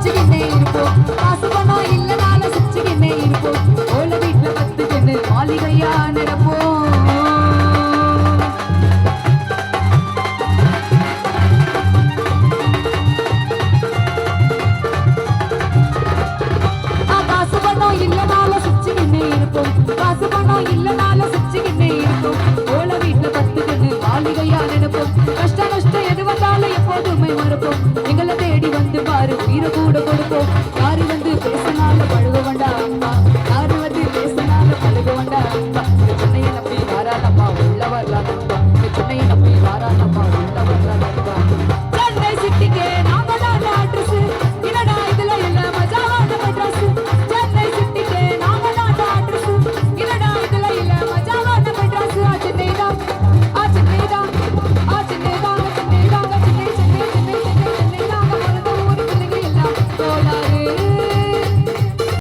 சிரிச்சுக்கிட்டே இருப்போம். காசு பணம் இல்லனாலும் சிரிச்சுக்கிட்டே இருப்போம். ஓல வீட்டுல பத்துக்கின்னு மாளிகையா நடப்போம். காசு பணம் இல்லனாலும் சிரிச்சுக்கிட்டே இருப்போம். காசு பணம் இல்லனாலும் சிரிச்சுக்கிட்டே இருப்போம். ஓல வீட்டுல பத்துக்கின்னு மாளிகையா நடப்போம். கஷ்டம் நஷ்டம் எது வந்தாலும் எப்போதுமே மறப்போம். எங்களை தேடி வந்து பாரு உயிரை கூட கொடுப்போம்.